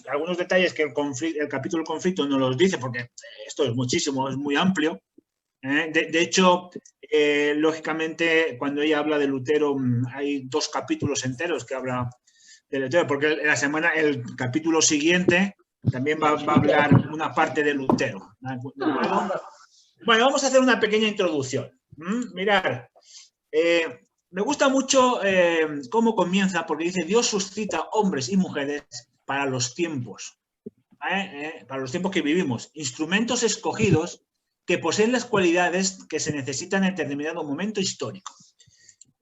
algunos detalles que el capítulo del conflicto no los dice, porque esto es muchísimo, es muy amplio. De hecho, lógicamente, cuando ella habla de Lutero, hay 2 capítulos enteros que habla de Lutero, porque el capítulo siguiente también va a hablar una parte de Lutero. ¿De acuerdo? Bueno, vamos a hacer una pequeña introducción. Mirad, me gusta mucho cómo comienza, porque dice, Dios suscita hombres y mujeres para los tiempos que vivimos, instrumentos escogidos que poseen las cualidades que se necesitan en determinado momento histórico.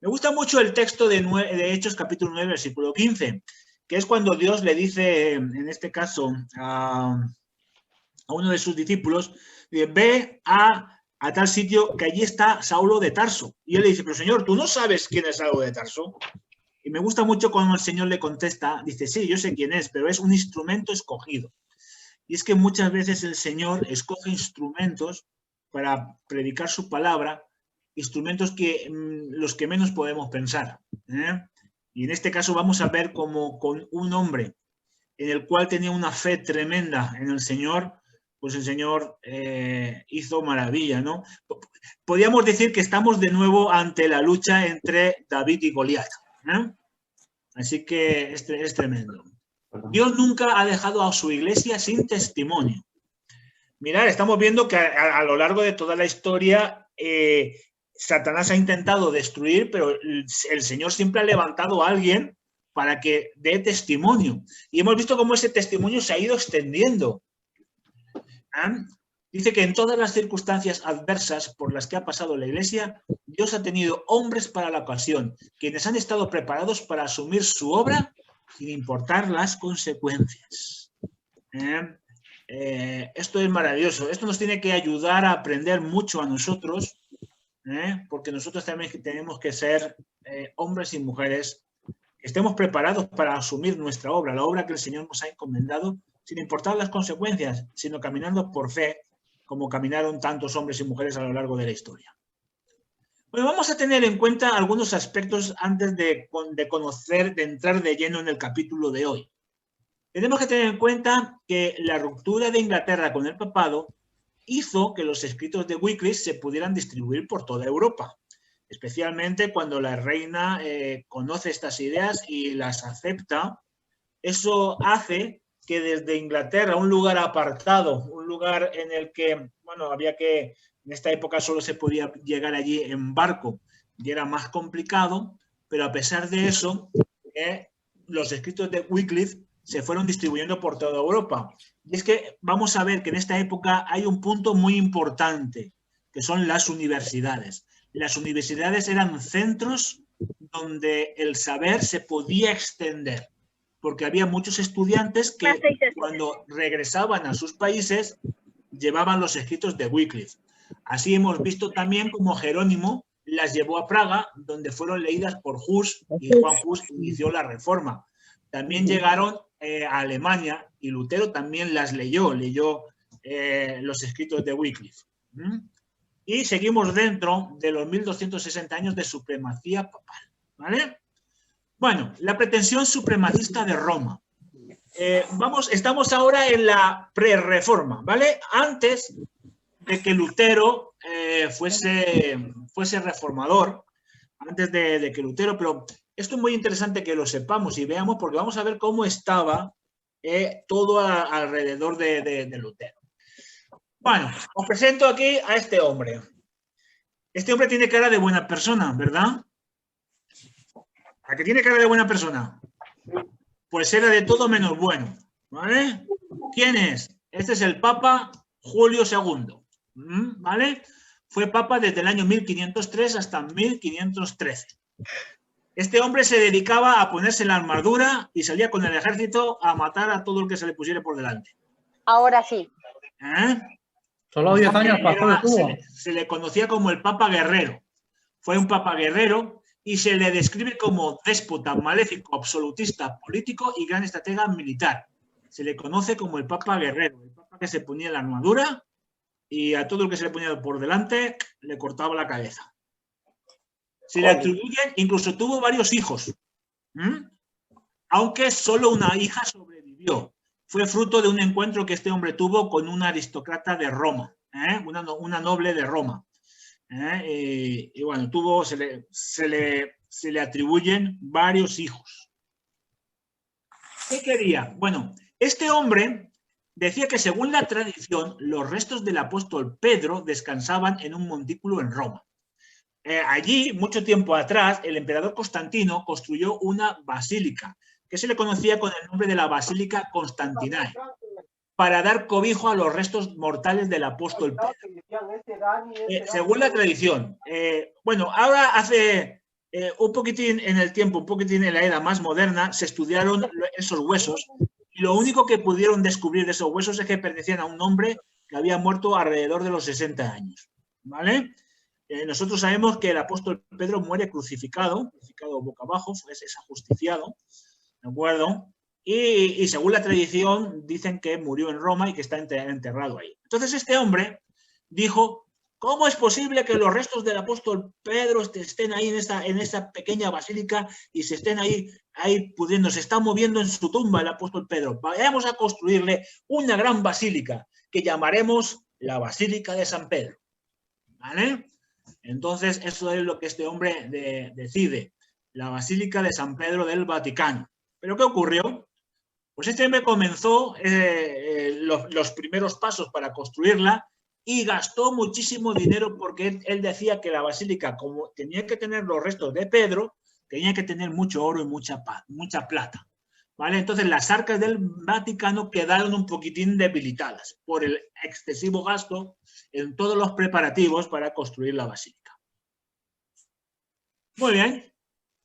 Me gusta mucho el texto de Hechos, capítulo 9, versículo 15, que es cuando Dios le dice, en este caso, a uno de sus discípulos, ve a tal sitio que allí está Saulo de Tarso. Y él le dice, pero Señor, ¿tú no sabes quién es Saulo de Tarso? Y me gusta mucho cuando el Señor le contesta, dice, sí, yo sé quién es, pero es un instrumento escogido. Y es que muchas veces el Señor escoge instrumentos para predicar su palabra, instrumentos que los que menos podemos pensar. Y en este caso vamos a ver cómo con un hombre en el cual tenía una fe tremenda en el Señor, pues el Señor hizo maravilla, ¿no? Podríamos decir que estamos de nuevo ante la lucha entre David y Goliat. Así que es tremendo. Dios nunca ha dejado a su iglesia sin testimonio. Mirad, estamos viendo que a lo largo de toda la historia Satanás ha intentado destruir, pero el Señor siempre ha levantado a alguien para que dé testimonio. Y hemos visto cómo ese testimonio se ha ido extendiendo. Dice que en todas las circunstancias adversas por las que ha pasado la iglesia, Dios ha tenido hombres para la ocasión, quienes han estado preparados para asumir su obra sin importar las consecuencias. Esto es maravilloso. Esto nos tiene que ayudar a aprender mucho a nosotros, porque nosotros también tenemos que ser hombres y mujeres que estemos preparados para asumir nuestra obra, la obra que el Señor nos ha encomendado, sin importar las consecuencias, sino caminando por fe, como caminaron tantos hombres y mujeres a lo largo de la historia. Bueno, vamos a tener en cuenta algunos aspectos antes de conocer, de entrar de lleno en el capítulo de hoy. Tenemos que tener en cuenta que la ruptura de Inglaterra con el papado hizo que los escritos de Wycliffe se pudieran distribuir por toda Europa, especialmente cuando la reina conoce estas ideas y las acepta. Eso hace que desde Inglaterra, un lugar apartado, un lugar en el que, bueno, en esta época solo se podía llegar allí en barco y era más complicado, pero a pesar de eso, los escritos de Wycliffe se fueron distribuyendo por toda Europa. Y es que vamos a ver que en esta época hay un punto muy importante, que son las universidades. Las universidades eran centros donde el saber se podía extender, porque había muchos estudiantes que cuando regresaban a sus países llevaban los escritos de Wycliffe. Así hemos visto también como Jerónimo las llevó a Praga, donde fueron leídas por Hus, y Juan Hus inició la Reforma. También llegaron a Alemania y Lutero también las leyó los escritos de Wycliffe. Y seguimos dentro de los 1260 años de supremacía papal, ¿vale? Bueno, la pretensión supremacista de Roma. Estamos ahora en la prerreforma, ¿vale? Antes de que Lutero fuese reformador, antes de que Lutero, pero esto es muy interesante que lo sepamos y veamos, porque vamos a ver cómo estaba todo alrededor de Lutero. Bueno, os presento aquí a este hombre. Este hombre tiene cara de buena persona, ¿verdad? ¿A qué tiene cara de buena persona? Pues era de todo menos bueno, ¿vale? ¿Quién es? Este es el Papa Julio II, ¿vale? Fue Papa desde el año 1503 hasta 1513. Este hombre se dedicaba a ponerse la armadura y salía con el ejército a matar a todo el que se le pusiera por delante. Ahora sí. Solo 10 años pasó. Se le conocía como el Papa Guerrero. Fue un Papa guerrero y se le describe como déspota, maléfico, absolutista, político y gran estratega militar. Se le conoce como el Papa Guerrero, el Papa que se ponía la armadura y a todo el que se le ponía por delante le cortaba la cabeza. Se le atribuyen, incluso tuvo varios hijos, aunque solo una hija sobrevivió. fue fruto de un encuentro que este hombre tuvo con una aristócrata de Roma, una noble de Roma. Y bueno, se le atribuyen varios hijos. ¿Qué quería? Bueno, este hombre decía que según la tradición, los restos del apóstol Pedro descansaban en un montículo en Roma. Allí, mucho tiempo atrás, el emperador Constantino construyó una basílica, que se le conocía con el nombre de la Basílica Constantinae, para dar cobijo a los restos mortales del apóstol Pedro. Según la tradición. Bueno, ahora hace un poquitín en el tiempo, un poquitín en la era más moderna, se estudiaron esos huesos y lo único que pudieron descubrir de esos huesos es que pertenecían a un hombre que había muerto alrededor de los 60 años. ¿Vale? Nosotros sabemos que el apóstol Pedro muere crucificado boca abajo, es ajusticiado, ¿de acuerdo? Y según la tradición dicen que murió en Roma y que está enterrado ahí. Entonces este hombre dijo, ¿cómo es posible que los restos del apóstol Pedro estén ahí en esta pequeña basílica y se estén ahí pudiendo, se está moviendo en su tumba el apóstol Pedro? Vayamos a construirle una gran basílica que llamaremos la Basílica de San Pedro. ¿Vale? Entonces, eso es lo que este hombre decide, la Basílica de San Pedro del Vaticano. ¿Pero qué ocurrió? Pues este hombre comenzó los primeros pasos para construirla y gastó muchísimo dinero porque él decía que la basílica, como tenía que tener los restos de Pedro, tenía que tener mucho oro y mucha plata. ¿Vale? Entonces las arcas del Vaticano quedaron un poquitín debilitadas por el excesivo gasto en todos los preparativos para construir la basílica. Muy bien.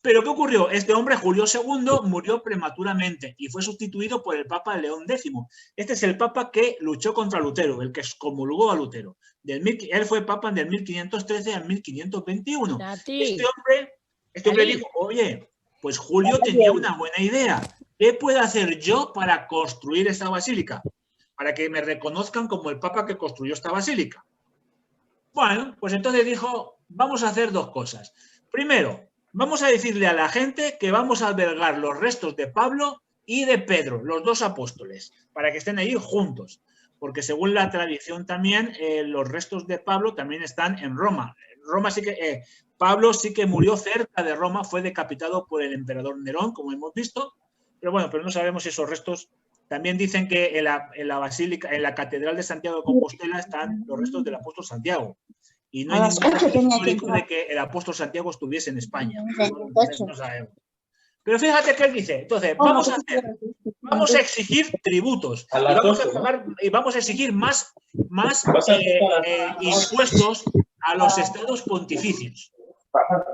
¿Pero qué ocurrió? Este hombre, Julio II, murió prematuramente y fue sustituido por el Papa León X. Este es el Papa que luchó contra Lutero, el que excomulgó a Lutero. Él fue Papa del 1513 al 1521. Este hombre dijo, oye, pues Julio tenía una buena idea. ¿Qué puedo hacer yo para construir esta basílica? Para que me reconozcan como el Papa que construyó esta basílica. Bueno, pues entonces dijo, vamos a hacer dos cosas. Primero, vamos a decirle a la gente que vamos a albergar los restos de Pablo y de Pedro, los dos apóstoles, para que estén ahí juntos. Porque según la tradición también, los restos de Pablo también están en Roma. Pablo sí que murió cerca de Roma, fue decapitado por el emperador Nerón, como hemos visto. Pero bueno, pero no sabemos si esos restos. También dicen que en la basílica, en la catedral de Santiago de Compostela están los restos del apóstol Santiago. Y no hay ningún caso histórico de que el apóstol Santiago estuviese en España. No sabemos. Pero fíjate qué él dice. Entonces, vamos a exigir tributos y vamos a exigir más impuestos a los estados pontificios.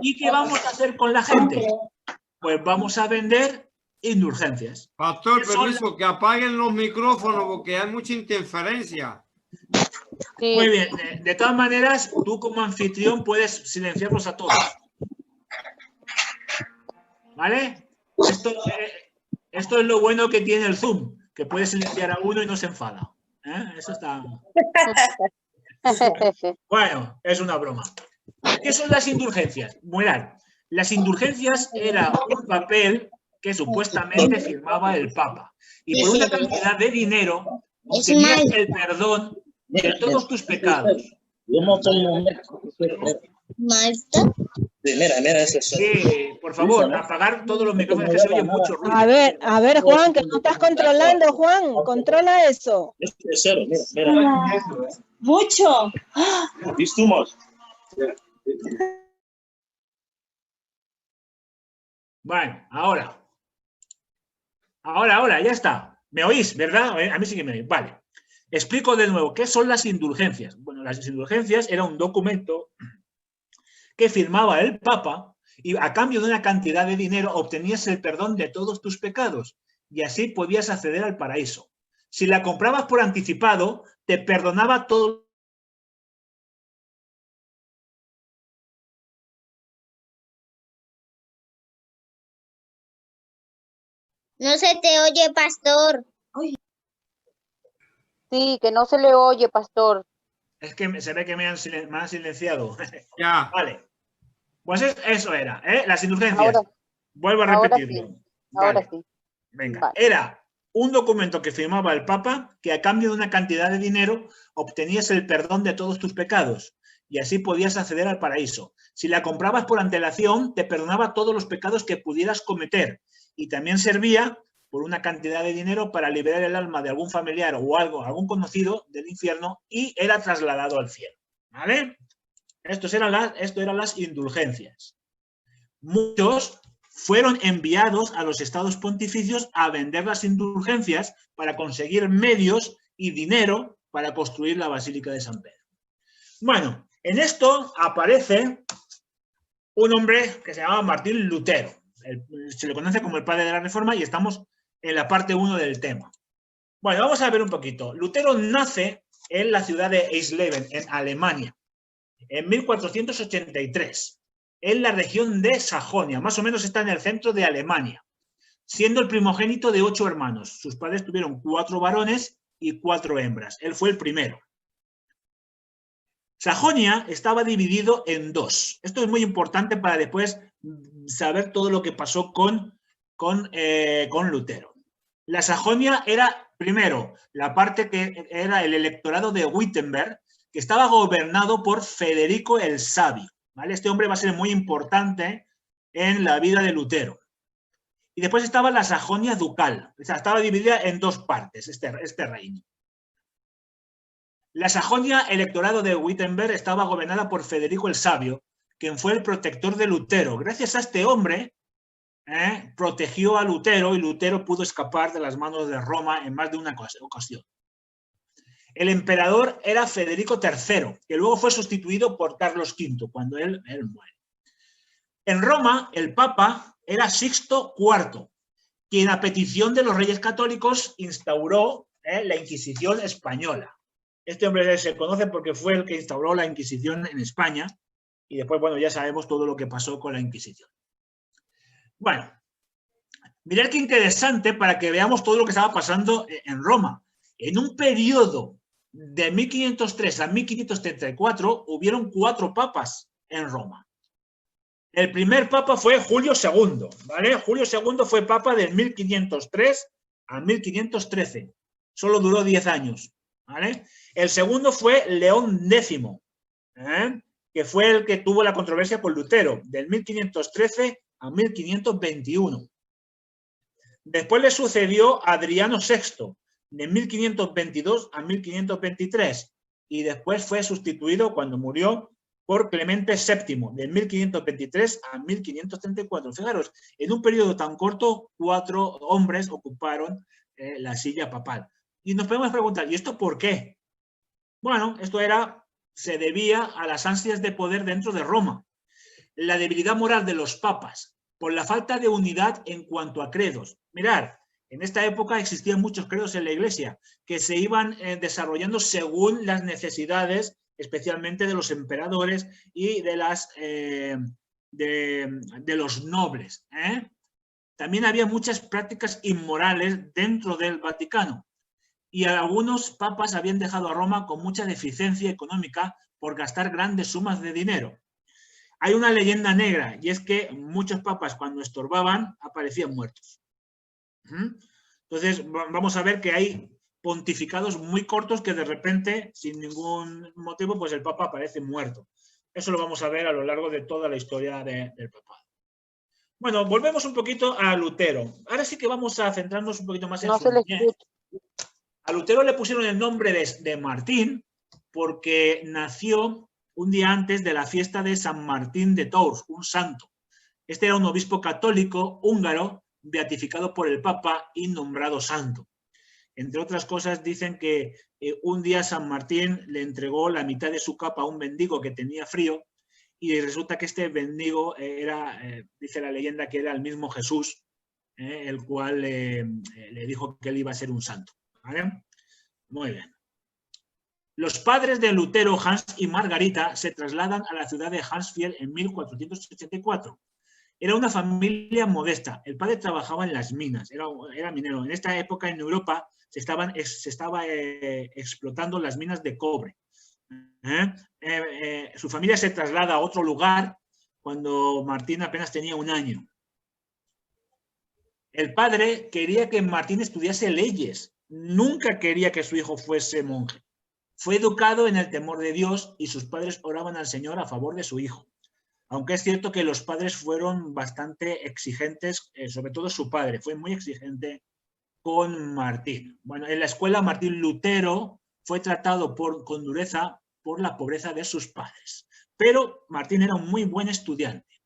¿Y qué vamos a hacer con la gente? Pues vamos a vender indulgencias. Pastor, permiso, que apaguen los micrófonos porque hay mucha interferencia. Sí. Muy bien. De todas maneras, tú como anfitrión puedes silenciarlos a todos. ¿Vale? Esto es lo bueno que tiene el Zoom, que puedes silenciar a uno y no se enfada. Eso está... Bueno, es una broma. ¿Qué son las indulgencias? Mirad, las indulgencias era un papel que supuestamente firmaba el Papa. Y por una cantidad de dinero obtenías el perdón de todos tus pecados. Mira, eso. Sí, por favor, apagar todos los micrófonos que se oye mucho ruido. A ver, Juan, que no estás controlando, Juan. Controla eso. Es cero, mira. Mucho. ¿Vistumos? Bueno, ahora, ya está. ¿Me oís, verdad? A mí sí que me oís. Vale. Explico de nuevo, ¿qué son las indulgencias? Bueno, las indulgencias era un documento que firmaba el Papa y a cambio de una cantidad de dinero obtenías el perdón de todos tus pecados y así podías acceder al paraíso. Si la comprabas por anticipado, te perdonaba todo. No se te oye, pastor. Sí, que no se le oye, pastor. Es que se ve que me han silenciado. Ya. Vale. Pues eso era, las indulgencias. Vuelvo a repetirlo. Sí. Ahora sí. Venga, vale. Era un documento que firmaba el Papa que a cambio de una cantidad de dinero obtenías el perdón de todos tus pecados y así podías acceder al paraíso. Si la comprabas por antelación, te perdonaba todos los pecados que pudieras cometer y también servía por una cantidad de dinero para liberar el alma de algún familiar o algún conocido del infierno y era trasladado al cielo. ¿Vale? Esto eran las indulgencias. Muchos fueron enviados a los estados pontificios a vender las indulgencias para conseguir medios y dinero para construir la Basílica de San Pedro. Bueno, en esto aparece un hombre que se llamaba Martín Lutero. Se le conoce como el padre de la Reforma y estamos en la parte 1 del tema. Bueno, vamos a ver un poquito. Lutero nace en la ciudad de Eisleben, en Alemania, en 1483, en la región de Sajonia, más o menos está en el centro de Alemania, siendo el primogénito de 8 hermanos. Sus padres tuvieron 4 varones y 4 hembras. Él fue el primero. Sajonia estaba dividido en 2. Esto es muy importante para después saber todo lo que pasó con Lutero. La Sajonia era, primero, la parte que era el electorado de Wittenberg, que estaba gobernado por Federico el Sabio. ¿Vale? Este hombre va a ser muy importante en la vida de Lutero. Y después estaba la Sajonia ducal. O sea, estaba dividida en 2 partes, este reino. La Sajonia, electorado de Wittenberg, estaba gobernada por Federico el Sabio, quien fue el protector de Lutero. Gracias a este hombre, protegió a Lutero y Lutero pudo escapar de las manos de Roma en más de una ocasión. El emperador era Federico III, que luego fue sustituido por Carlos V, cuando él muere. En Roma, el Papa era Sixto IV, quien a petición de los reyes católicos instauró la Inquisición española. Este hombre se conoce porque fue el que instauró la Inquisición en España y después, bueno, ya sabemos todo lo que pasó con la Inquisición. Bueno, mirad qué interesante para que veamos todo lo que estaba pasando en Roma. En un periodo de 1503 a 1534 hubieron 4 papas en Roma. El primer papa fue Julio II, ¿vale? Julio II fue papa del 1503 a 1513. Solo duró 10 años, ¿vale? El segundo fue León X, que fue el que tuvo la controversia con Lutero, del 1513 a 1521. Después le sucedió Adriano VI, de 1522 a 1523, y después fue sustituido cuando murió por Clemente VII, de 1523 a 1534. Fijaros, en un periodo tan corto, 4 hombres ocuparon la silla papal. Y nos podemos preguntar, ¿y esto por qué? Bueno, esto se debía a las ansias de poder dentro de Roma, la debilidad moral de los papas, por la falta de unidad en cuanto a credos. Mirad, en esta época existían muchos credos en la Iglesia que se iban desarrollando según las necesidades, especialmente de los emperadores y de los nobles. También había muchas prácticas inmorales dentro del Vaticano y algunos papas habían dejado a Roma con mucha deficiencia económica por gastar grandes sumas de dinero. Hay una leyenda negra y es que muchos papas cuando estorbaban aparecían muertos. Entonces vamos a ver que hay pontificados muy cortos que de repente, sin ningún motivo, pues el papa aparece muerto. Eso lo vamos a ver a lo largo de toda la historia del papado. Bueno, volvemos un poquito a Lutero. Ahora sí que vamos a centrarnos un poquito más en su niñez. A Lutero le pusieron el nombre de Martín porque nació un día antes de la fiesta de San Martín de Tours, un santo. Este era un obispo católico húngaro beatificado por el Papa y nombrado santo. Entre otras cosas, dicen que un día San Martín le entregó la mitad de su capa a un mendigo que tenía frío y resulta que este mendigo era, dice la leyenda, que era el mismo Jesús, el cual le dijo que él iba a ser un santo. ¿Vale? Muy bien. Los padres de Lutero, Hans y Margarita, se trasladan a la ciudad de Hansfield en 1484. Era una familia modesta. El padre trabajaba en las minas, era minero. En esta época en Europa se estaba explotando las minas de cobre. Su familia se traslada a otro lugar cuando Martín apenas tenía 1 año. El padre quería que Martín estudiase leyes. Nunca quería que su hijo fuese monje. Fue educado en el temor de Dios y sus padres oraban al Señor a favor de su hijo. Aunque es cierto que los padres fueron bastante exigentes, sobre todo su padre, fue muy exigente con Martín. Bueno, en la escuela Martín Lutero fue tratado con dureza por la pobreza de sus padres. Pero Martín era un muy buen estudiante.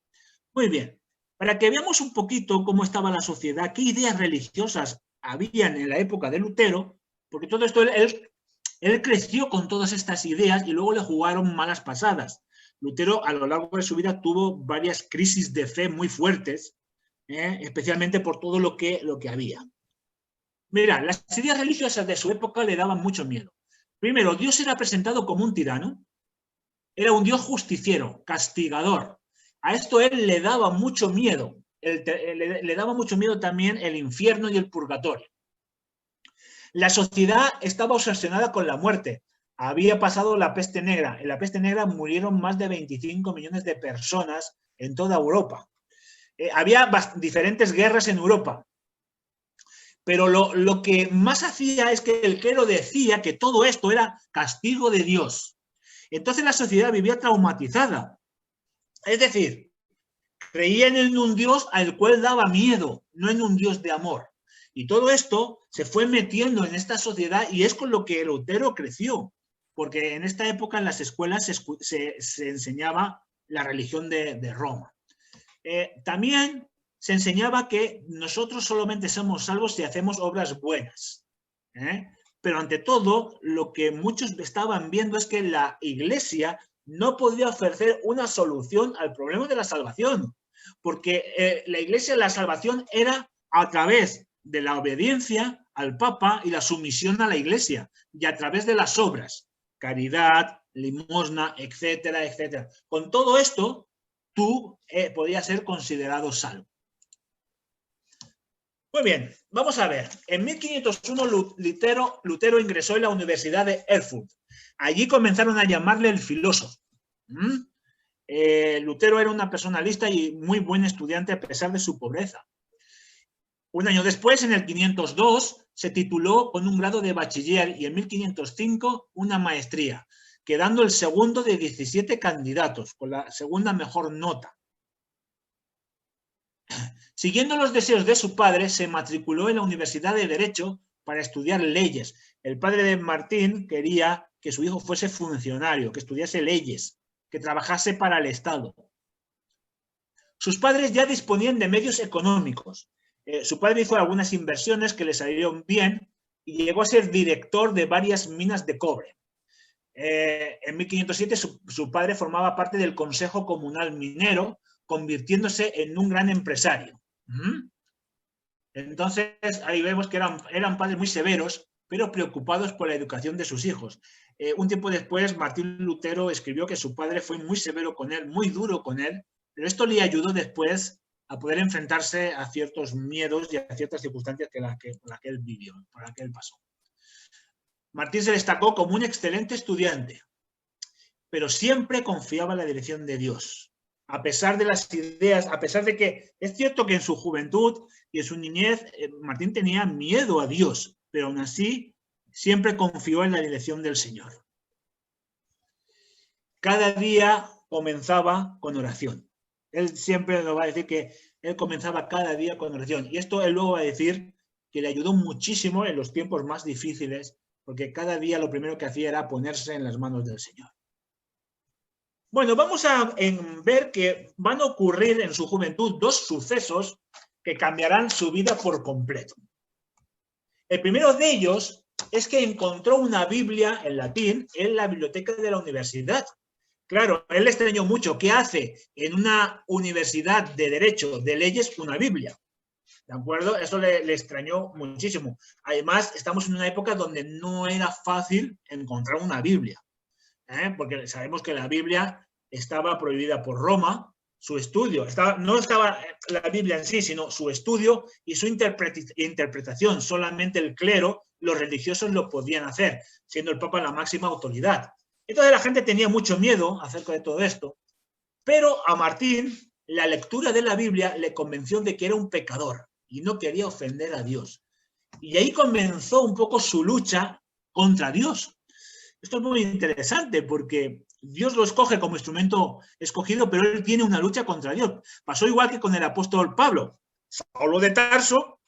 Muy bien, para que veamos un poquito cómo estaba la sociedad, qué ideas religiosas habían en la época de Lutero, porque todo esto él creció con todas estas ideas y luego le jugaron malas pasadas. Lutero a lo largo de su vida tuvo varias crisis de fe muy fuertes, especialmente por todo lo que había. Mira, las ideas religiosas de su época le daban mucho miedo. Primero, Dios era presentado como un tirano, era un Dios justiciero, castigador. A esto él le daba mucho miedo, le daba mucho miedo también el infierno y el purgatorio. La sociedad estaba obsesionada con la muerte. Había pasado la peste negra. En la peste negra murieron más de 25 millones de personas en toda Europa. Había diferentes guerras en Europa. Pero lo que más hacía es que el clero decía que todo esto era castigo de Dios. Entonces la sociedad vivía traumatizada. Es decir, creían en un Dios al cual daba miedo, no en un Dios de amor. Y todo esto se fue metiendo en esta sociedad y es con lo que Lutero creció. Porque en esta época en las escuelas se enseñaba la religión de Roma. También se enseñaba que nosotros solamente somos salvos si hacemos obras buenas. Pero ante todo, lo que muchos estaban viendo es que la Iglesia no podía ofrecer una solución al problema de la salvación. Porque la Iglesia, la salvación era a través de la obediencia al Papa y la sumisión a la Iglesia, y a través de las obras. Caridad, limosna, etcétera, etcétera. Con todo esto, tú podías ser considerado salvo. Muy bien, vamos a ver. En 1501 Lutero ingresó en la Universidad de Erfurt. Allí comenzaron a llamarle el filósofo. Lutero era una persona lista y muy buen estudiante a pesar de su pobreza. Un año después, en el 502, se tituló con un grado de bachiller y en 1505 una maestría, quedando el segundo de 17 candidatos, con la segunda mejor nota. Siguiendo los deseos de su padre, se matriculó en la Universidad de Derecho para estudiar leyes. El padre de Martín quería que su hijo fuese funcionario, que estudiase leyes, que trabajase para el Estado. Sus padres ya disponían de medios económicos. Su padre hizo algunas inversiones que le salieron bien y llegó a ser director de varias minas de cobre. En 1507 su padre formaba parte del Consejo Comunal Minero, convirtiéndose en un gran empresario. Entonces, ahí vemos que eran padres muy severos, pero preocupados por la educación de sus hijos. Un tiempo después, Martín Lutero escribió que su padre fue muy severo con él, muy duro con él, pero esto le ayudó después a poder enfrentarse a ciertos miedos y a ciertas circunstancias por las que él vivió, por las que él pasó. Martín se destacó como un excelente estudiante, pero siempre confiaba en la dirección de Dios. A pesar de las ideas, a pesar de que es cierto que en su juventud y en su niñez Martín tenía miedo a Dios, pero aún así siempre confió en la dirección del Señor. Cada día comenzaba con oración. Él siempre nos va a decir que él comenzaba cada día con oración. Y esto él luego va a decir que le ayudó muchísimo en los tiempos más difíciles, porque cada día lo primero que hacía era ponerse en las manos del Señor. Bueno, vamos a ver que van a ocurrir en su juventud dos sucesos que cambiarán su vida por completo. El primero de ellos es que encontró una Biblia en latín en la biblioteca de la universidad. Claro, él le extrañó mucho. ¿Qué hace en una universidad de derecho, de leyes, una Biblia? ¿De acuerdo? Eso le extrañó muchísimo. Además, estamos en una época donde no era fácil encontrar una Biblia, porque sabemos que la Biblia estaba prohibida por Roma, su estudio, no estaba la Biblia en sí, sino su estudio y su interpretación. Solamente el clero, los religiosos lo podían hacer, siendo el Papa la máxima autoridad. Entonces la gente tenía mucho miedo acerca de todo esto, pero a Martín la lectura de la Biblia le convenció de que era un pecador y no quería ofender a Dios. Y ahí comenzó un poco su lucha contra Dios. Esto es muy interesante porque Dios lo escoge como instrumento escogido, pero él tiene una lucha contra Dios. Pasó igual que con el apóstol Pablo. Saulo de Tarso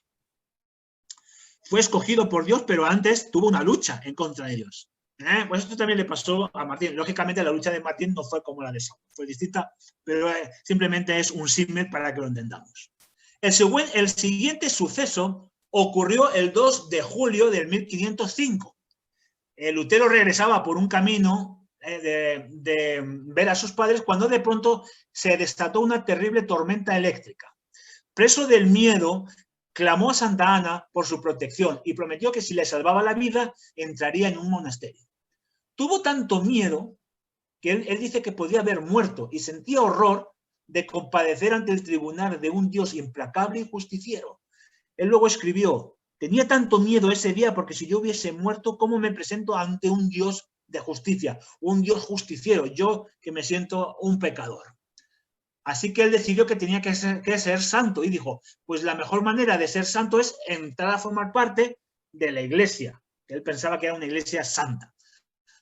fue escogido por Dios, pero antes tuvo una lucha en contra de Dios. Pues esto también le pasó a Martín. Lógicamente la lucha de Martín no fue como la de Saulo, fue distinta, pero simplemente es un símil para que lo entendamos. El siguiente suceso ocurrió el 2 de julio del 1505. Lutero regresaba por un camino de ver a sus padres cuando de pronto se desató una terrible tormenta eléctrica. Preso del miedo, clamó a Santa Ana por su protección y prometió que si le salvaba la vida, entraría en un monasterio. Tuvo tanto miedo que él dice que podía haber muerto y sentía horror de compadecer ante el tribunal de un Dios implacable y justiciero. Él luego escribió: tenía tanto miedo ese día porque si yo hubiese muerto, ¿cómo me presento ante un Dios de justicia? Un Dios justiciero, yo que me siento un pecador. Así que él decidió que tenía que ser santo y dijo, pues la mejor manera de ser santo es entrar a formar parte de la iglesia. Él pensaba que era una iglesia santa.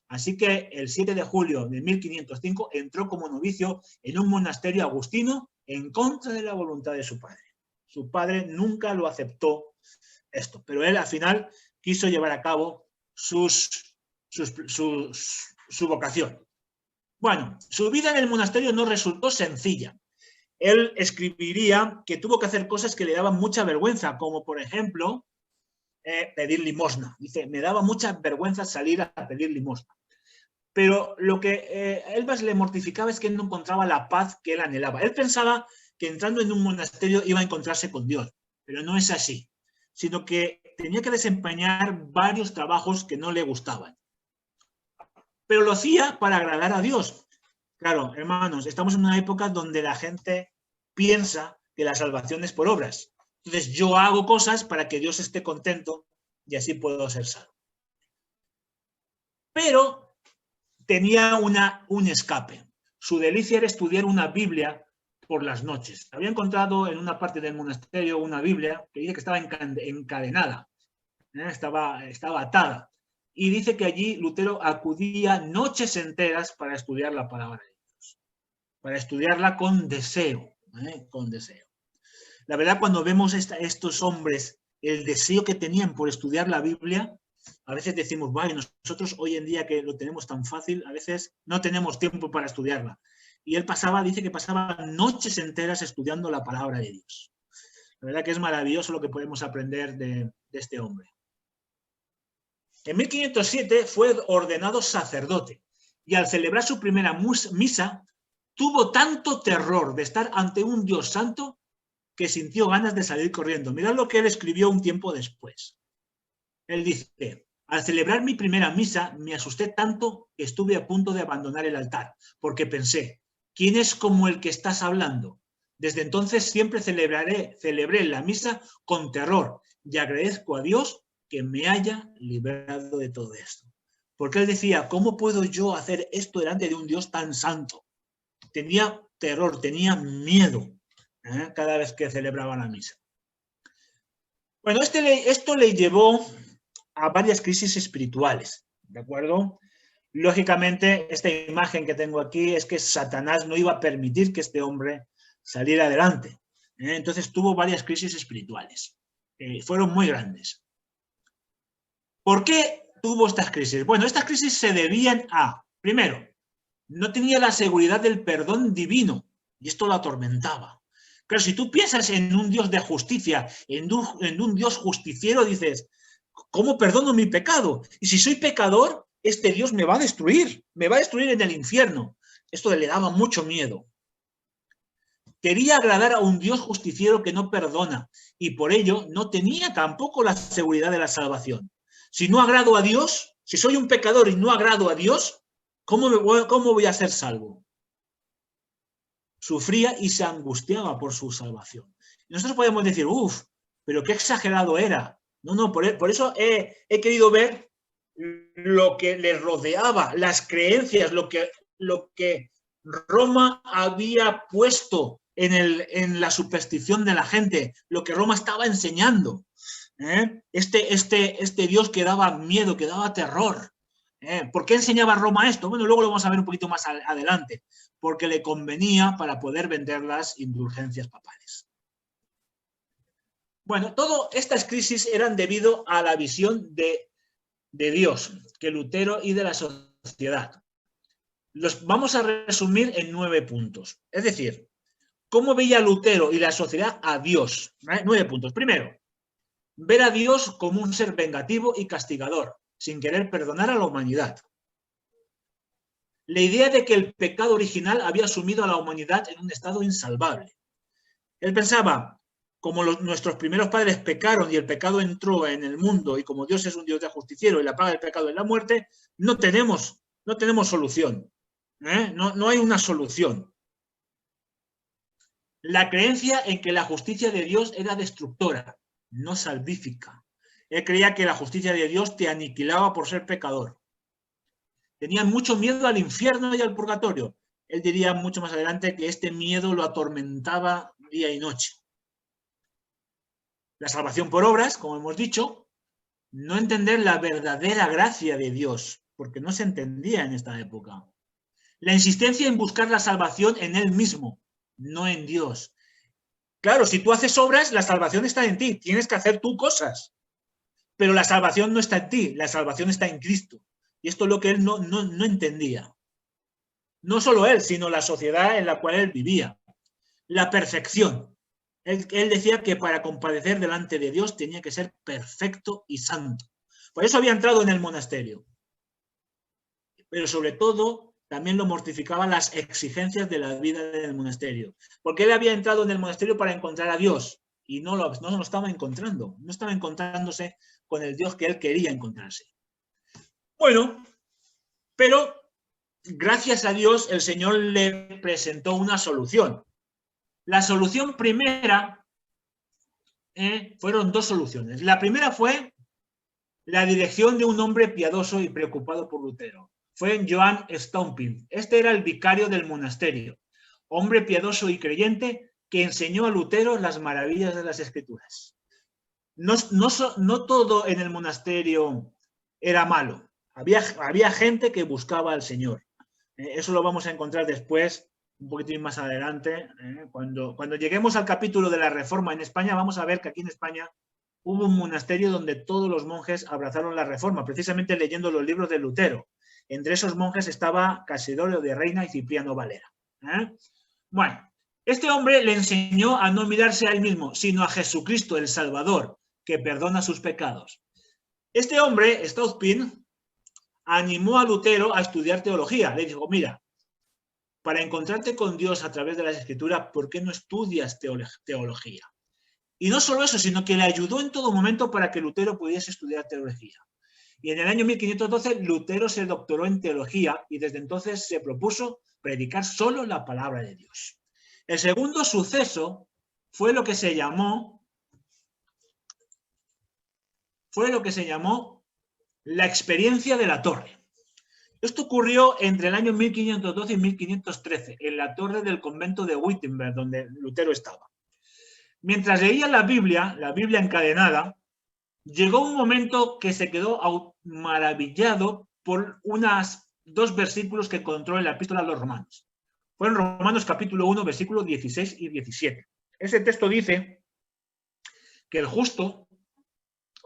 Así que el 7 de julio de 1505 entró como novicio en un monasterio agustino en contra de la voluntad de su padre. Su padre nunca lo aceptó esto, pero él al final quiso llevar a cabo su vocación. Bueno, su vida en el monasterio no resultó sencilla. Él escribiría que tuvo que hacer cosas que le daban mucha vergüenza, como por ejemplo pedir limosna. Dice, me daba mucha vergüenza salir a pedir limosna. Pero lo que a él más le mortificaba es que no encontraba la paz que él anhelaba. Él pensaba que entrando en un monasterio iba a encontrarse con Dios, pero no es así, sino que tenía que desempeñar varios trabajos que no le gustaban. Pero lo hacía para agradar a Dios. Claro, hermanos, estamos en una época donde la gente piensa que la salvación es por obras. Entonces yo hago cosas para que Dios esté contento y así puedo ser salvo. Pero tenía un escape. Su delicia era estudiar una Biblia por las noches. Había encontrado en una parte del monasterio una Biblia que dice que estaba encadenada, estaba atada. Y dice que allí Lutero acudía noches enteras para estudiar la palabra de Dios, para estudiarla con deseo, con deseo. La verdad, cuando vemos estos hombres, el deseo que tenían por estudiar la Biblia, a veces decimos, vaya, nosotros hoy en día que lo tenemos tan fácil, a veces no tenemos tiempo para estudiarla. Y él dice que pasaba noches enteras estudiando la palabra de Dios. La verdad que es maravilloso lo que podemos aprender de este hombre. En 1507 fue ordenado sacerdote y al celebrar su primera misa tuvo tanto terror de estar ante un Dios santo que sintió ganas de salir corriendo. Mirad lo que él escribió un tiempo después. Él dice, al celebrar mi primera misa me asusté tanto que estuve a punto de abandonar el altar, porque pensé, ¿quién es como el que estás hablando? Desde entonces siempre celebré la misa con terror y agradezco a Dios que me haya librado de todo esto. Porque él decía, ¿cómo puedo yo hacer esto delante de un Dios tan santo? Tenía terror, tenía miedo cada vez que celebraba la misa. Bueno, esto le llevó a varias crisis espirituales, ¿de acuerdo? Lógicamente, esta imagen que tengo aquí es que Satanás no iba a permitir que este hombre saliera adelante. Entonces tuvo varias crisis espirituales. Fueron muy grandes. ¿Por qué tuvo estas crisis? Bueno, estas crisis se debían a, primero, no tenía la seguridad del perdón divino y esto lo atormentaba. Claro, si tú piensas en un Dios de justicia, en un Dios justiciero, dices, ¿cómo perdono mi pecado? Y si soy pecador, este Dios me va a destruir en el infierno. Esto le daba mucho miedo. Quería agradar a un Dios justiciero que no perdona y por ello no tenía tampoco la seguridad de la salvación. Si no agrado a Dios, si soy un pecador y no agrado a Dios, ¿cómo voy a ser salvo? Sufría y se angustiaba por su salvación. Y nosotros podemos decir, uff, pero qué exagerado era. No, por eso he querido ver lo que le rodeaba, las creencias, lo que Roma había puesto en la superstición de la gente, lo que Roma estaba enseñando. Este Dios que daba miedo, que daba terror. ¿Por qué enseñaba Roma esto? Bueno, luego lo vamos a ver un poquito más adelante, porque le convenía para poder vender las indulgencias papales. Bueno, todas estas crisis eran debido a la visión de Dios, que Lutero y de la sociedad. Los vamos a resumir en 9 puntos. Es decir, ¿cómo veía Lutero y la sociedad a Dios? 9 puntos. Primero, ver a Dios como un ser vengativo y castigador, sin querer perdonar a la humanidad. La idea de que el pecado original había sumido a la humanidad en un estado insalvable. Él pensaba, como nuestros primeros padres pecaron y el pecado entró en el mundo, y como Dios es un Dios de justiciero y la paga del pecado es la muerte, no tenemos solución. No hay una solución. La creencia en que la justicia de Dios era destructora, no salvífica. Él creía que la justicia de Dios te aniquilaba por ser pecador. Tenían mucho miedo al infierno y al purgatorio. Él diría mucho más adelante que este miedo lo atormentaba día y noche. La salvación por obras, como hemos dicho, no entender la verdadera gracia de Dios, porque no se entendía en esta época. La insistencia en buscar la salvación en Él mismo, no en Dios. Claro, si tú haces obras, la salvación está en ti, tienes que hacer tú cosas. Pero la salvación no está en ti, la salvación está en Cristo. Y esto es lo que él no entendía. No solo él, sino la sociedad en la cual él vivía. La perfección. Él decía que para comparecer delante de Dios tenía que ser perfecto y santo. Por eso había entrado en el monasterio. Pero sobre todo, también lo mortificaban las exigencias de la vida del monasterio. Porque él había entrado en el monasterio para encontrar a Dios. Y no lo estaba encontrando. No estaba encontrándose con el Dios que él quería encontrarse. Bueno, pero gracias a Dios el Señor le presentó una solución. La solución primera, fueron 2 soluciones. La primera fue la dirección de un hombre piadoso y preocupado por Lutero. Fue Johann Staupitz. Este era el vicario del monasterio, hombre piadoso y creyente que enseñó a Lutero las maravillas de las Escrituras. No todo en el monasterio era malo. Había gente que buscaba al Señor. Eso lo vamos a encontrar después, un poquitín más adelante. Cuando lleguemos al capítulo de la Reforma en España, vamos a ver que aquí en España hubo un monasterio donde todos los monjes abrazaron la Reforma, precisamente leyendo los libros de Lutero. Entre esos monjes estaba Casiodoro de Reina y Cipriano Valera. Bueno, este hombre le enseñó a no mirarse a él mismo, sino a Jesucristo, el Salvador, que perdona sus pecados. Este hombre, Staupitz, animó a Lutero a estudiar teología. Le dijo, mira, para encontrarte con Dios a través de las Escrituras, ¿por qué no estudias teología? Y no solo eso, sino que le ayudó en todo momento para que Lutero pudiese estudiar teología. Y en el año 1512 Lutero se doctoró en teología y desde entonces se propuso predicar solo la palabra de Dios. El segundo suceso fue lo que se llamó la experiencia de la torre. Esto ocurrió entre el año 1512 y 1513, en la torre del convento de Wittenberg, donde Lutero estaba. Mientras leía la Biblia encadenada, llegó un momento que se quedó maravillado por 2 versículos que encontró en la epístola a los Romanos. Fueron Romanos capítulo 1, versículos 16 y 17. Ese texto dice que el justo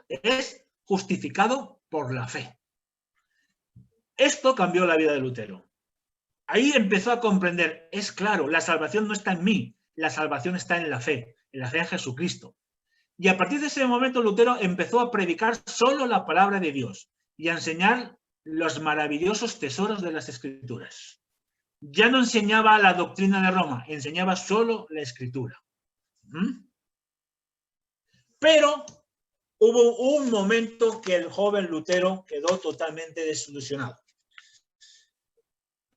es justificado por la fe. Esto cambió la vida de Lutero. Ahí empezó a comprender, es claro, la salvación no está en mí, la salvación está en la fe en Jesucristo. Y a partir de ese momento Lutero empezó a predicar solo la palabra de Dios y a enseñar los maravillosos tesoros de las Escrituras. Ya no enseñaba la doctrina de Roma, enseñaba solo la Escritura. Pero hubo un momento que el joven Lutero quedó totalmente desilusionado.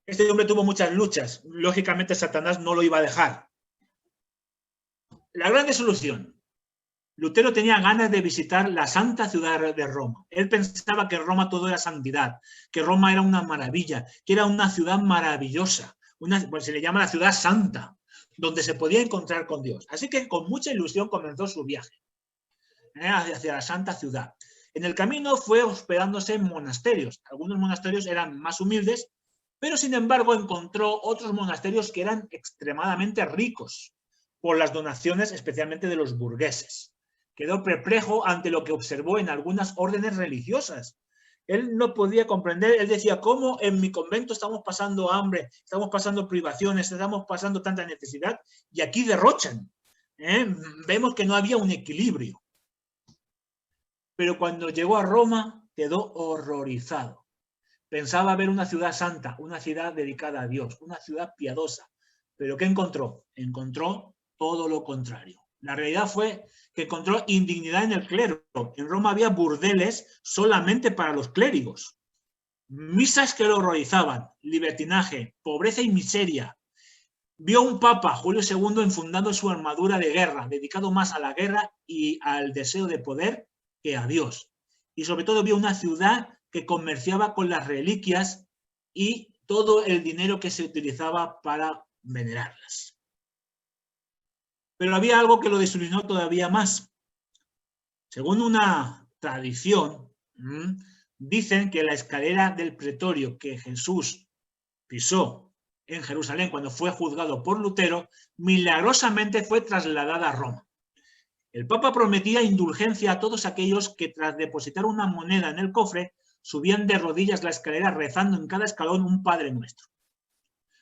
Este hombre tuvo muchas luchas. Lógicamente Satanás no lo iba a dejar. La gran desilusión. Lutero tenía ganas de visitar la santa ciudad de Roma. Él pensaba que en Roma todo era santidad, que Roma era una maravilla, que era una ciudad maravillosa. Pues se le llama la ciudad santa, donde se podía encontrar con Dios. Así que con mucha ilusión comenzó su viaje hacia la Santa Ciudad. En el camino fue hospedándose en monasterios. Algunos monasterios eran más humildes, pero sin embargo encontró otros monasterios que eran extremadamente ricos por las donaciones, especialmente de los burgueses. Quedó perplejo ante lo que observó en algunas órdenes religiosas. Él no podía comprender, él decía, ¿cómo en mi convento estamos pasando hambre, estamos pasando privaciones, estamos pasando tanta necesidad y aquí derrochan? Vemos que no había un equilibrio. Pero cuando llegó a Roma quedó horrorizado. Pensaba ver una ciudad santa, una ciudad dedicada a Dios, una ciudad piadosa. ¿Pero qué encontró? Encontró todo lo contrario. La realidad fue que encontró indignidad en el clero. En Roma había burdeles solamente para los clérigos. Misas que lo horrorizaban, libertinaje, pobreza y miseria. Vio un papa, Julio II, enfundando su armadura de guerra, dedicado más a la guerra y al deseo de poder que a Dios. Y sobre todo vio una ciudad que comerciaba con las reliquias y todo el dinero que se utilizaba para venerarlas. Pero había algo que lo desilusionó todavía más. Según una tradición, dicen que la escalera del pretorio que Jesús pisó en Jerusalén cuando fue juzgado por Lutero, milagrosamente fue trasladada a Roma. El Papa prometía indulgencia a todos aquellos que tras depositar una moneda en el cofre subían de rodillas la escalera rezando en cada escalón un Padre Nuestro.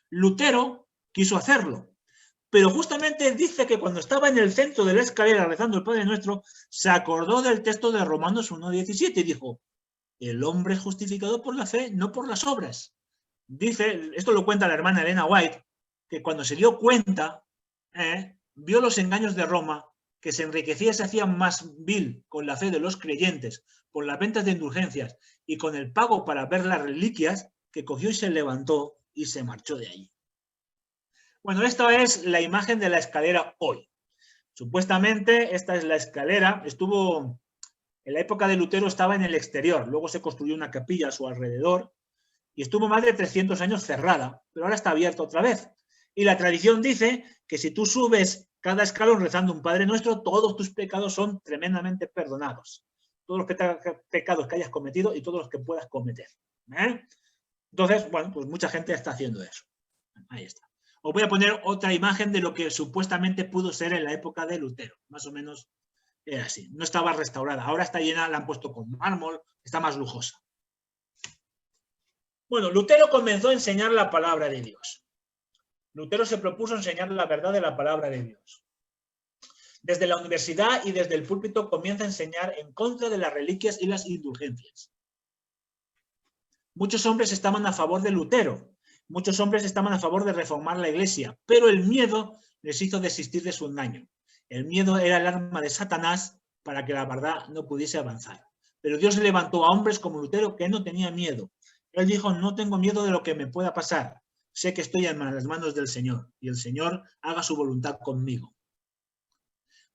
Lutero quiso hacerlo, pero justamente dice que cuando estaba en el centro de la escalera rezando el Padre Nuestro, se acordó del texto de Romanos 1:17 y dijo, el hombre es justificado por la fe, no por las obras. Dice, esto lo cuenta la hermana Elena White, que cuando se dio cuenta, vio los engaños de Roma, que se enriquecía y se hacía más vil con la fe de los creyentes, por las ventas de indulgencias y con el pago para ver las reliquias, que cogió y se levantó y se marchó de allí. Bueno, esta es la imagen de la escalera hoy. Supuestamente esta es la escalera, estuvo, en la época de Lutero estaba en el exterior, luego se construyó una capilla a su alrededor y estuvo más de 300 años cerrada, pero ahora está abierta otra vez. Y la tradición dice que si tú subes cada escalón rezando un Padre Nuestro, todos tus pecados son tremendamente perdonados. Todos los pecados que hayas cometido y todos los que puedas cometer. Entonces, bueno, pues mucha gente está haciendo eso. Ahí está. Os voy a poner otra imagen de lo que supuestamente pudo ser en la época de Lutero. Más o menos era así. No estaba restaurada. Ahora está llena, la han puesto con mármol, está más lujosa. Bueno, Lutero comenzó a enseñar la palabra de Dios. Lutero se propuso enseñar la verdad de la palabra de Dios. Desde la universidad y desde el púlpito comienza a enseñar en contra de las reliquias y las indulgencias. Muchos hombres estaban a favor de Lutero. Muchos hombres estaban a favor de reformar la iglesia, pero el miedo les hizo desistir de su engaño. El miedo era el arma de Satanás para que la verdad no pudiese avanzar. Pero Dios levantó a hombres como Lutero que no tenía miedo. Él dijo, no tengo miedo de lo que me pueda pasar. Sé que estoy en las manos del Señor y el Señor haga su voluntad conmigo.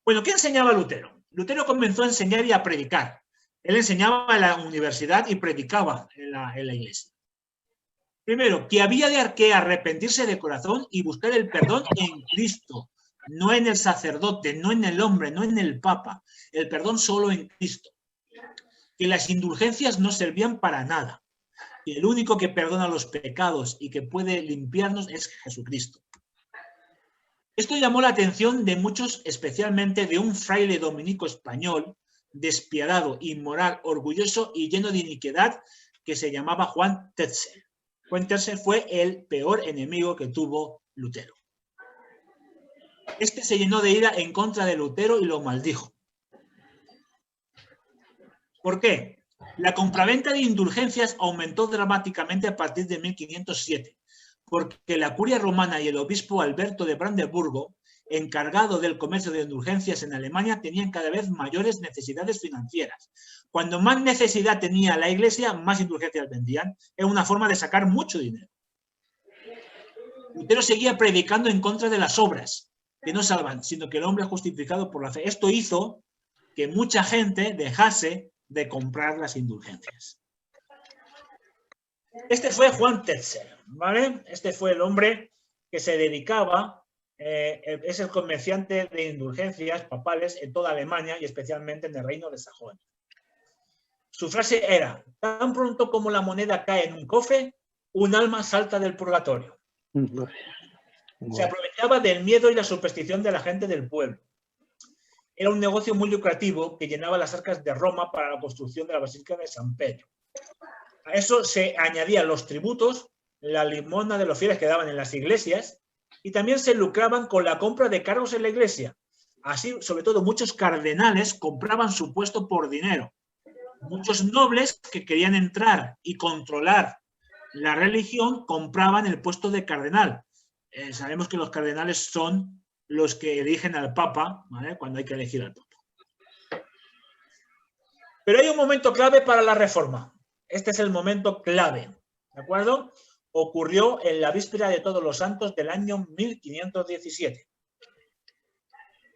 Bueno, ¿qué enseñaba Lutero? Lutero comenzó a enseñar y a predicar. Él enseñaba en la universidad y predicaba en la iglesia. Primero, que había que arrepentirse de corazón y buscar el perdón en Cristo, no en el sacerdote, no en el hombre, no en el papa. El perdón solo en Cristo. Que las indulgencias no servían para nada. Que el único que perdona los pecados y que puede limpiarnos es Jesucristo. Esto llamó la atención de muchos, especialmente de un fraile dominico español, despiadado, inmoral, orgulloso y lleno de iniquidad, que se llamaba Juan Tetzel. Juan Tetzel fue el peor enemigo que tuvo Lutero. Este se llenó de ira en contra de Lutero y lo maldijo. ¿Por qué? La compraventa de indulgencias aumentó dramáticamente a partir de 1507, porque la curia romana y el obispo Alberto de Brandeburgo, encargado del comercio de indulgencias en Alemania, tenían cada vez mayores necesidades financieras. Cuando más necesidad tenía la iglesia, más indulgencias vendían. Era una forma de sacar mucho dinero. Lutero seguía predicando en contra de las obras, que no salvan, sino que el hombre es justificado por la fe. Esto hizo que mucha gente dejase de comprar las indulgencias. Este fue Juan Tetzel, ¿vale? Este fue el hombre que se dedicaba es el comerciante de indulgencias papales en toda Alemania y especialmente en el reino de Sajonia. Su frase era: tan pronto como la moneda cae en un cofre, un alma salta del purgatorio. Se aprovechaba del miedo y la superstición de la gente del pueblo. Era un negocio muy lucrativo que llenaba las arcas de Roma para la construcción de la Basílica de San Pedro. A eso se añadían los tributos, la limosna de los fieles que daban en las iglesias, y también se lucraban con la compra de cargos en la iglesia. Así, sobre todo, muchos cardenales compraban su puesto por dinero. Muchos nobles que querían entrar y controlar la religión compraban el puesto de cardenal. Sabemos que los cardenales son los que eligen al Papa, ¿vale?, cuando hay que elegir al Papa. Pero hay un momento clave para la Reforma. Este es el momento clave, ¿de acuerdo? Ocurrió en la víspera de Todos los Santos del año 1517.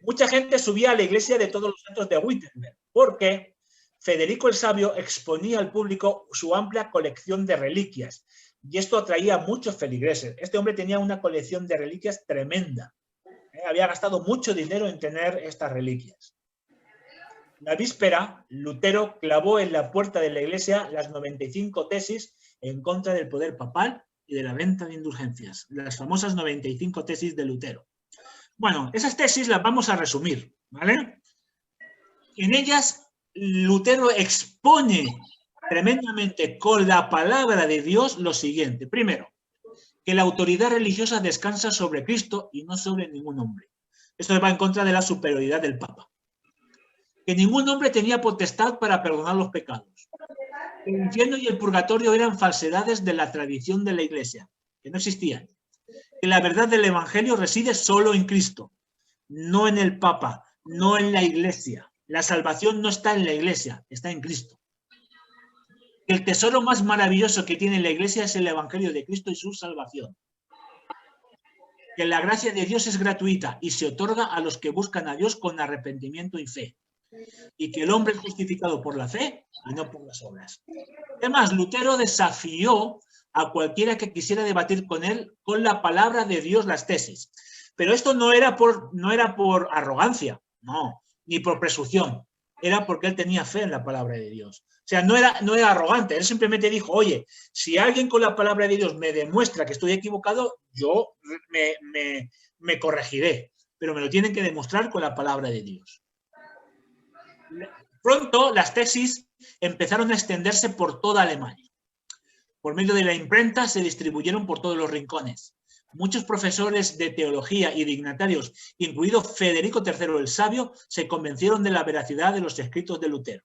Mucha gente subía a la iglesia de Todos los Santos de Wittenberg, porque Federico el Sabio exponía al público su amplia colección de reliquias, y esto atraía a muchos feligreses. Este hombre tenía una colección de reliquias tremenda. Había gastado mucho dinero en tener estas reliquias. La víspera, Lutero clavó en la puerta de la iglesia las 95 tesis en contra del poder papal y de la venta de indulgencias. Las famosas 95 tesis de Lutero. Bueno, esas tesis las vamos a resumir, ¿vale? En ellas, Lutero expone tremendamente con la palabra de Dios lo siguiente. Primero, que la autoridad religiosa descansa sobre Cristo y no sobre ningún hombre. Esto va en contra de la superioridad del Papa. Que ningún hombre tenía potestad para perdonar los pecados. El infierno y el purgatorio eran falsedades de la tradición de la Iglesia, que no existían. Que la verdad del Evangelio reside solo en Cristo, no en el Papa, no en la Iglesia. La salvación no está en la Iglesia, está en Cristo. Que el tesoro más maravilloso que tiene la Iglesia es el Evangelio de Cristo y su salvación. Que la gracia de Dios es gratuita y se otorga a los que buscan a Dios con arrepentimiento y fe. Y que el hombre es justificado por la fe y no por las obras. Además, Lutero desafió a cualquiera que quisiera debatir con él con la palabra de Dios las tesis. Pero esto no era por arrogancia, no, ni por presunción. Era porque él tenía fe en la palabra de Dios. O sea, no era arrogante. Él simplemente dijo: oye, si alguien con la palabra de Dios me demuestra que estoy equivocado, yo me corregiré. Pero me lo tienen que demostrar con la palabra de Dios. Pronto las tesis empezaron a extenderse por toda Alemania. Por medio de la imprenta se distribuyeron por todos los rincones. Muchos profesores de teología y dignatarios, incluido Federico III el Sabio, se convencieron de la veracidad de los escritos de Lutero.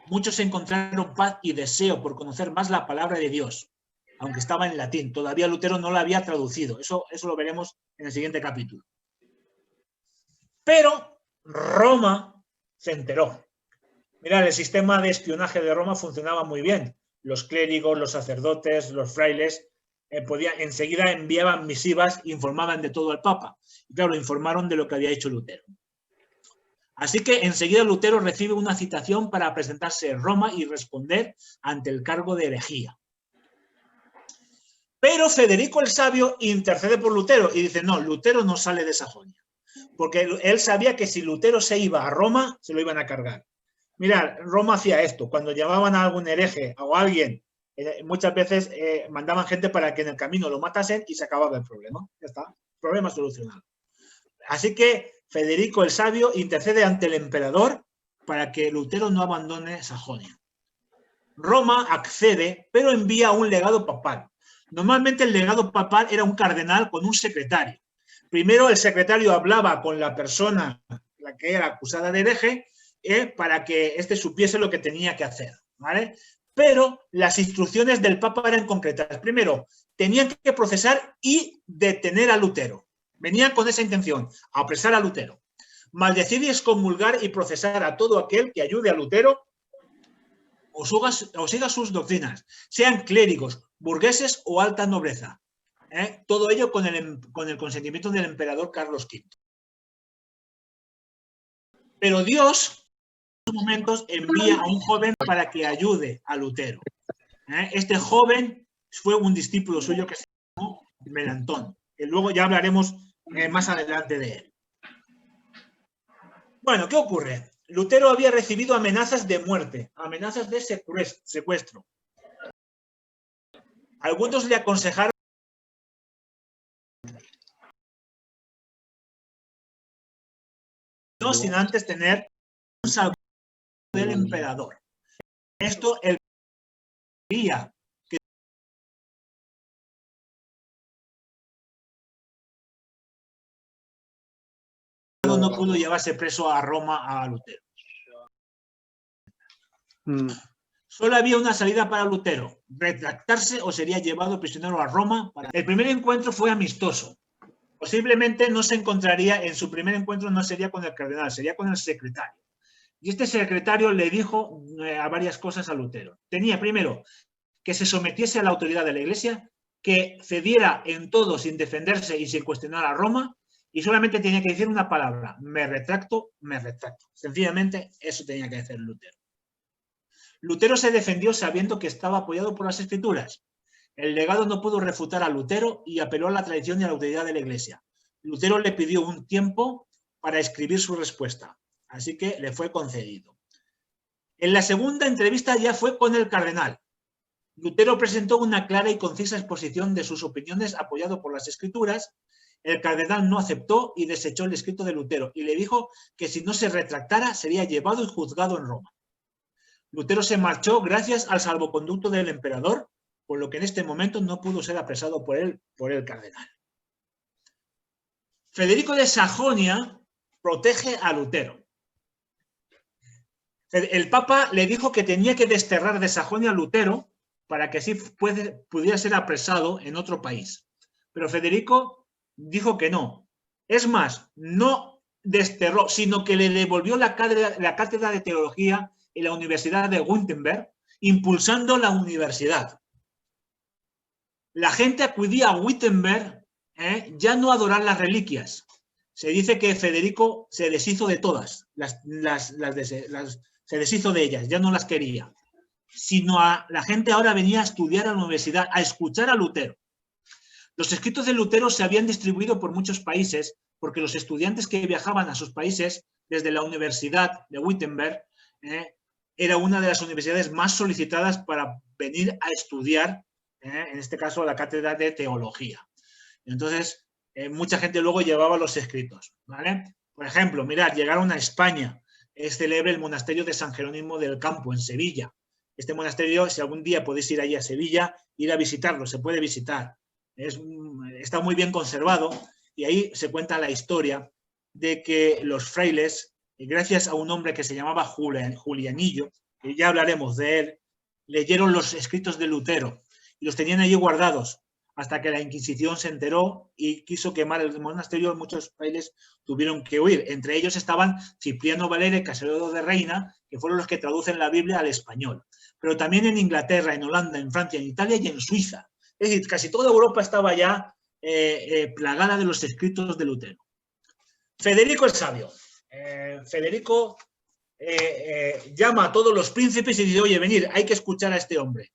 Muchos encontraron paz y deseo por conocer más la palabra de Dios, aunque estaba en latín. Todavía Lutero no la había traducido. Eso lo veremos en el siguiente capítulo. Pero Roma se enteró. Mirad, el sistema de espionaje de Roma funcionaba muy bien. Los clérigos, los sacerdotes, los frailes enseguida enviaban misivas e informaban de todo al Papa. Y claro, informaron de lo que había hecho Lutero. Así que enseguida Lutero recibe una citación para presentarse en Roma y responder ante el cargo de herejía. Pero Federico el Sabio intercede por Lutero y dice: no, Lutero no sale de Sajonia. Porque él sabía que si Lutero se iba a Roma, se lo iban a cargar. Mirad, Roma hacía esto. Cuando llamaban a algún hereje o a alguien, muchas veces mandaban gente para que en el camino lo matasen y se acababa el problema. Ya está, problema solucionado. Así que Federico el Sabio intercede ante el emperador para que Lutero no abandone Sajonia. Roma accede, pero envía un legado papal. Normalmente el legado papal era un cardenal con un secretario. Primero el secretario hablaba con la persona, la que era acusada de hereje, para que éste supiese lo que tenía que hacer, ¿vale? Pero las instrucciones del Papa eran concretas. Primero, tenían que procesar y detener a Lutero. Venían con esa intención, apresar a Lutero. Maldecir y excomulgar y procesar a todo aquel que ayude a Lutero o siga sus doctrinas, sean clérigos, burgueses o alta nobleza. Todo ello con el consentimiento del emperador Carlos V. Pero Dios en estos momentos envía a un joven para que ayude a Lutero. Este joven fue un discípulo suyo que se llamó Melantón. Luego ya hablaremos más adelante de él. Bueno, ¿qué ocurre? Lutero había recibido amenazas de muerte, amenazas de secuestro. Algunos le aconsejaron no sin antes tener un salvavidas del emperador. Esto él quería que no pudo llevarse preso a Roma a Lutero. Solo había una salida para Lutero, retractarse o sería llevado prisionero a Roma. El primer encuentro fue amistoso. Posiblemente no se encontraría, en su primer encuentro no sería con el cardenal, sería con el secretario. Y este secretario le dijo a varias cosas a Lutero. Tenía primero que se sometiese a la autoridad de la Iglesia, que cediera en todo sin defenderse y sin cuestionar a Roma, y solamente tenía que decir una palabra: me retracto, me retracto. Sencillamente eso tenía que hacer Lutero. Lutero se defendió sabiendo que estaba apoyado por las Escrituras. El legado no pudo refutar a Lutero y apeló a la tradición y a la autoridad de la Iglesia. Lutero le pidió un tiempo para escribir su respuesta, así que le fue concedido. En la segunda entrevista ya fue con el cardenal. Lutero presentó una clara y concisa exposición de sus opiniones apoyado por las Escrituras. El cardenal no aceptó y desechó el escrito de Lutero y le dijo que si no se retractara sería llevado y juzgado en Roma. Lutero se marchó gracias al salvoconducto del emperador, por lo que en este momento no pudo ser apresado por el cardenal. Federico de Sajonia protege a Lutero. El Papa le dijo que tenía que desterrar de Sajonia a Lutero para que así pudiera ser apresado en otro país. Pero Federico dijo que no. Es más, no desterró, sino que le devolvió la cátedra de teología en la Universidad de Wittenberg, impulsando la universidad. La gente acudía a Wittenberg ya no a adorar las reliquias. Se dice que Federico se deshizo de todas, se deshizo de ellas, ya no las quería. Sino la gente ahora venía a estudiar a la universidad, a escuchar a Lutero. Los escritos de Lutero se habían distribuido por muchos países porque los estudiantes que viajaban a sus países desde la Universidad de Wittenberg era una de las universidades más solicitadas para venir a estudiar, en este caso, la cátedra de teología. Entonces, mucha gente luego llevaba los escritos, ¿vale? Por ejemplo, mirad, llegaron a España. Es célebre el monasterio de San Jerónimo del Campo, en Sevilla. Este monasterio, si algún día podéis ir allí a Sevilla, ir a visitarlo, se puede visitar. Está muy bien conservado y ahí se cuenta la historia de que los frailes, gracias a un hombre que se llamaba Julianillo, que ya hablaremos de él, leyeron los escritos de Lutero y los tenían allí guardados hasta que la Inquisición se enteró y quiso quemar el monasterio. Muchos frailes tuvieron que huir. Entre ellos estaban Cipriano Valera y Caserodo de Reina, que fueron los que traducen la Biblia al español. Pero también en Inglaterra, en Holanda, en Francia, en Italia y en Suiza. Es decir, casi toda Europa estaba ya plagada de los escritos de Lutero. Federico el Sabio. Federico llama a todos los príncipes y dice: oye, venid, hay que escuchar a este hombre.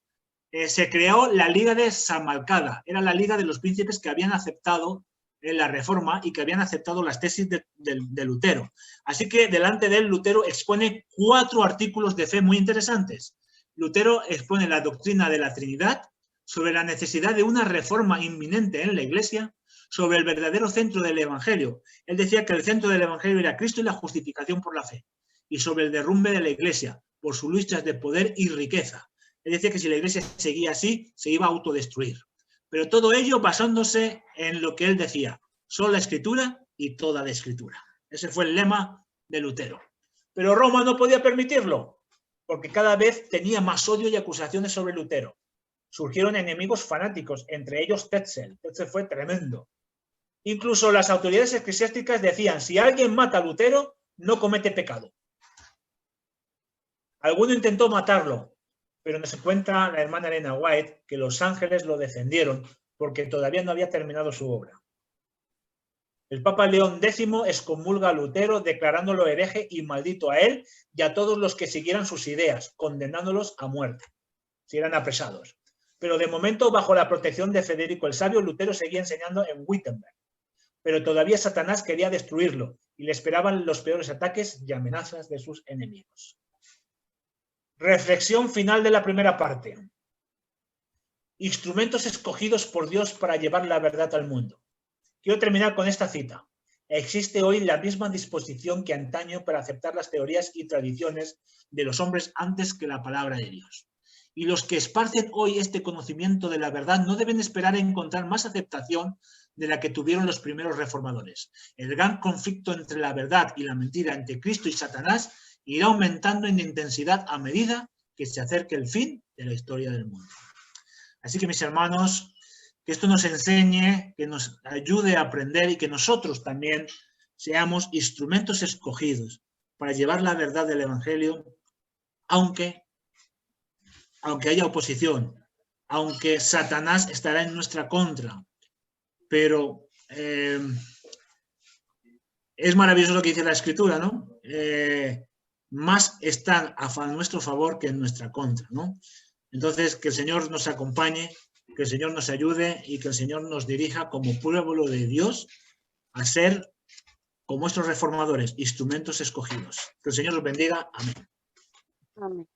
Se creó la Liga de Samalcada. Era la liga de los príncipes que habían aceptado la reforma y que habían aceptado las tesis de Lutero. Así que delante de él Lutero expone 4 artículos de fe muy interesantes. Lutero expone la doctrina de la Trinidad, sobre la necesidad de una reforma inminente en la Iglesia, sobre el verdadero centro del Evangelio. Él decía que el centro del Evangelio era Cristo y la justificación por la fe, y sobre el derrumbe de la Iglesia, por sus luchas de poder y riqueza. Él decía que si la Iglesia seguía así, se iba a autodestruir. Pero todo ello basándose en lo que él decía: solo la Escritura y toda la Escritura. Ese fue el lema de Lutero. Pero Roma no podía permitirlo, porque cada vez tenía más odio y acusaciones sobre Lutero. Surgieron enemigos fanáticos, entre ellos Tetzel. Tetzel fue tremendo. Incluso las autoridades eclesiásticas decían: si alguien mata a Lutero, no comete pecado. Alguno intentó matarlo, pero nos cuenta la hermana Elena White que los ángeles lo defendieron porque todavía no había terminado su obra. El Papa León X excomulga a Lutero, declarándolo hereje y maldito a él y a todos los que siguieran sus ideas, condenándolos a muerte, si eran apresados. Pero de momento, bajo la protección de Federico el Sabio, Lutero seguía enseñando en Wittenberg. pero todavía Satanás quería destruirlo y le esperaban los peores ataques y amenazas de sus enemigos. Reflexión final de la primera parte. Instrumentos escogidos por Dios para llevar la verdad al mundo. Quiero terminar con esta cita. Existe hoy la misma disposición que antaño para aceptar las teorías y tradiciones de los hombres antes que la palabra de Dios. Y los que esparcen hoy este conocimiento de la verdad no deben esperar a encontrar más aceptación de la que tuvieron los primeros reformadores. El gran conflicto entre la verdad y la mentira, entre Cristo y Satanás, irá aumentando en intensidad a medida que se acerque el fin de la historia del mundo. Así que, mis hermanos, que esto nos enseñe, que nos ayude a aprender y que nosotros también seamos instrumentos escogidos para llevar la verdad del Evangelio, aunque haya oposición, aunque Satanás estará en nuestra contra. Pero es maravilloso lo que dice la Escritura, ¿no? Más están a nuestro favor que en nuestra contra, ¿no? Entonces, que el Señor nos acompañe, que el Señor nos ayude y que el Señor nos dirija como pueblo de Dios a ser, como estos reformadores, instrumentos escogidos. Que el Señor los bendiga. Amén. Amén.